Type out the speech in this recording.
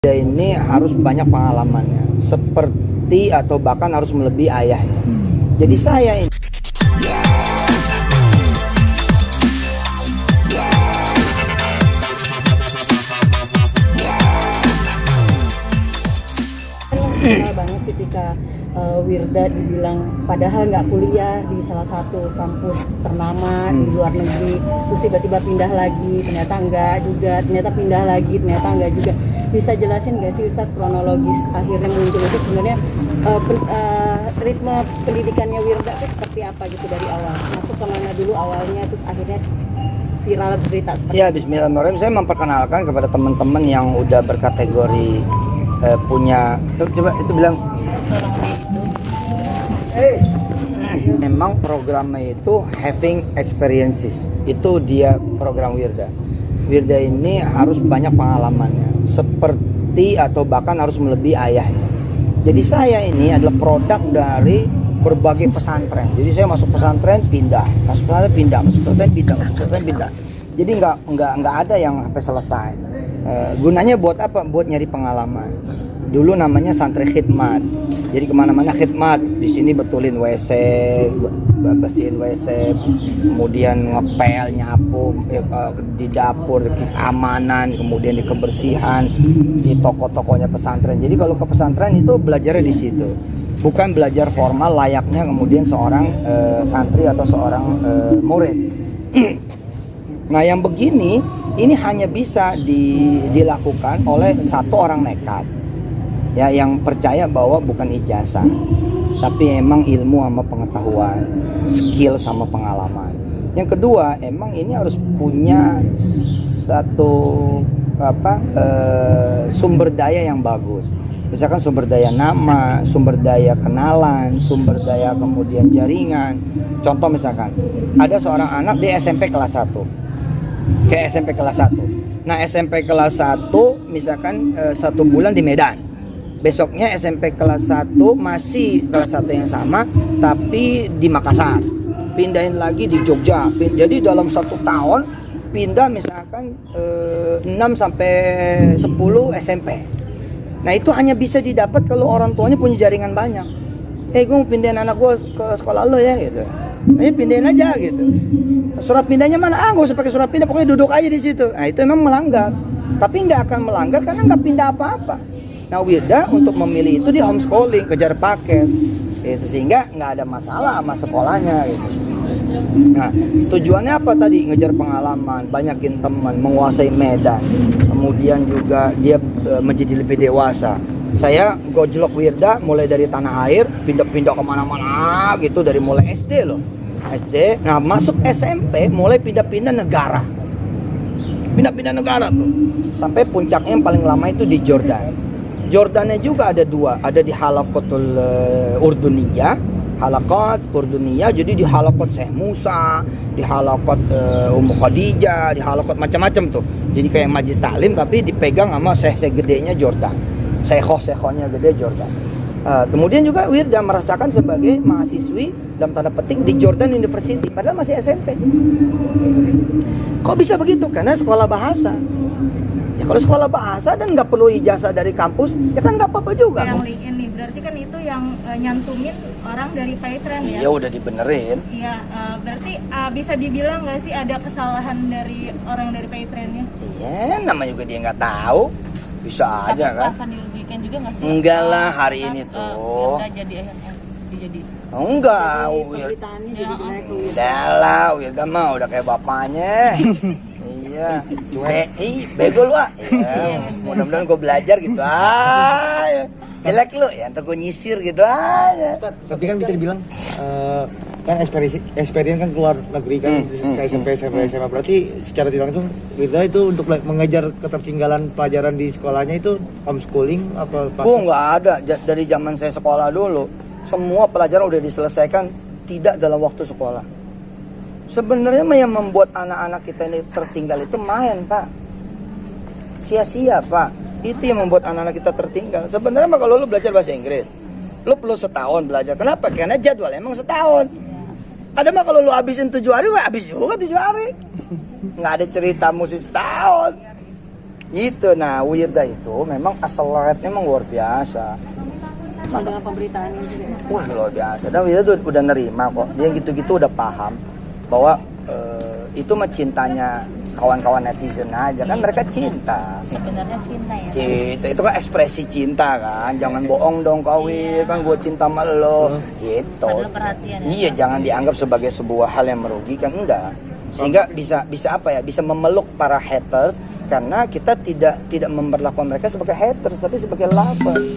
Dia ini harus banyak pengalamannya, seperti atau bahkan harus melebihi ayahnya. Jadi saya ini banget ketika Wirda dibilang padahal nggak kuliah di salah satu kampus ternama di luar negeri, terus tiba-tiba pindah lagi, ternyata enggak juga, ternyata pindah lagi, ternyata enggak juga. Bisa jelasin nggak sih Ustadz kronologis akhirnya muncul itu sebenarnya ritme pendidikannya Wirda itu seperti apa gitu dari awal, masuk kemana dulu awalnya, terus akhirnya viral berita seperti ya bismillahirrahmanirrahim. Saya memperkenalkan kepada teman-teman yang udah berkategori punya, coba itu bilang memang programnya itu having experiences, itu dia program Wirda. Wirda ini harus banyak pengalamannya, seperti atau bahkan harus melebihi ayahnya. Jadi saya ini adalah produk dari berbagai pesantren. Jadi saya masuk pesantren pindah, masuk pesantren pindah, masuk pesantren pindah, masuk pesantren pindah. Jadi nggak ada yang sampai selesai. Gunanya buat apa? Buat nyari pengalaman. Dulu namanya santri khidmat. Jadi kemana-mana khidmat. Di sini betulin WC, bersihin WC, kemudian ngepel, nyapu di dapur, di keamanan, kemudian di kebersihan, di toko-tokonya pesantren. Jadi kalau ke pesantren itu belajarnya di situ. Bukan belajar formal layaknya kemudian seorang santri atau seorang murid. Nah yang begini ini hanya bisa dilakukan oleh satu orang nekat, ya, yang percaya bahwa bukan ijazah tapi emang ilmu sama pengetahuan, skill sama pengalaman. Yang kedua, emang ini harus punya satu sumber daya yang bagus. Misalkan sumber daya nama, sumber daya kenalan, sumber daya kemudian jaringan. Contoh misalkan ada seorang anak di SMP kelas 1, kayak SMP kelas 1. Nah SMP kelas 1 misalkan 1 bulan di Medan, besoknya SMP kelas 1 masih kelas 1 yang sama tapi di Makassar, pindahin lagi di Jogja. Jadi dalam 1 tahun pindah misalkan 6 sampai 10 SMP. Nah itu hanya bisa didapat kalau orang tuanya punya jaringan banyak. Gue mau pindahin anak gue ke sekolah lo ya gitu. Ayo pindahin aja gitu. Surat pindahnya mana? Gak usah pakai surat pindah, pokoknya duduk aja di situ. Nah itu memang melanggar, tapi nggak akan melanggar karena nggak pindah apa-apa. Nah Wirda untuk memilih itu di homeschooling, kejar paket, itu sehingga nggak ada masalah sama sekolahnya gitu. Nah tujuannya apa tadi? Ngejar pengalaman, banyakin teman, menguasai medan, kemudian juga dia menjadi lebih dewasa. Saya gojlok Wirda mulai dari tanah air, pindah-pindah kemana-mana gitu, dari mulai SD loh, SD. Nah masuk SMP mulai pindah-pindah negara, pindah-pindah negara tuh, sampai puncaknya yang paling lama itu di Jordan. Jordannya juga ada 2, ada di Halaqatul Urduniyah, Halaqat Urduniyah. Jadi di Halaqat Syekh Musa, di Halaqat Ummu Khadijah, di Halaqat macam-macam tuh. Jadi kayak majlis taklim tapi dipegang sama syekh gedenya Jordan, syekhohnya gede Jordan. Kemudian juga Wirda merasakan sebagai mahasiswi dalam tanda petik di Jordan University padahal masih SMP. Kok bisa begitu? Karena sekolah bahasa. Ya kalau sekolah bahasa dan nggak perlu ijazah dari kampus, ya kan nggak apa-apa juga. Yang link ini berarti kan itu yang nyantumin orang dari Paytrend ya? Ya udah dibenerin. Iya, berarti bisa dibilang nggak sih ada kesalahan dari orang dari Paytrendnya? Iya, namanya juga dia nggak tahu. Bisa aja kan? Perasaan dirugikan juga nggak sih? Enggak lah hari ini tuh. Wirda jadi akhirnya dijadi. Enggak, pemberitaannya jadi naik ke Wirda. udah lah, Wirda mah udah kayak bapaknya. Iya, bego lu ah. Ya, mudah-mudahan gue belajar gitu aja. Jelek lu, ya ntar gue nyisir gitu aja. Tapi kan bisa dibilang kan experience kan keluar negeri kan, ke SMP, SMA. Berarti secara tidak langsung Wirda itu untuk mengejar ketertinggalan pelajaran di sekolahnya itu homeschooling apa? Nggak ada. Dari zaman saya sekolah dulu, semua pelajaran udah diselesaikan tidak dalam waktu sekolah. Sebenarnya yang membuat anak-anak kita ini tertinggal itu main, Pak. Sia-sia, Pak. Itu yang membuat anak-anak kita tertinggal. Sebenarnya kalau lu belajar bahasa Inggris, lu perlu setahun belajar. Kenapa? Karena jadwal emang setahun. Ada mah kalau lu habisin 7 hari, habis juga 7 hari. Nggak ada cerita mesti setahun. Itu, nah Wirda itu memang asal rate memang luar biasa. Asal dengan pemberitaan ini juga. Wah luar biasa. Dan Wirda tuh udah nerima kok. Dia gitu-gitu udah paham bahwa itu mah cintanya kawan-kawan netizen aja kan, mereka cinta. Sebenarnya cinta ya. Cinta itu kan ekspresi cinta kan. Jangan bohong dong kau Wir, kan gue cinta sama lo. Gitu. Padahal perhatian ya. Iya, jangan dianggap sebagai sebuah hal yang merugikan, enggak. Sehingga bisa apa ya? Bisa memeluk para haters karena kita tidak memperlakukan mereka sebagai haters tapi sebagai lovers.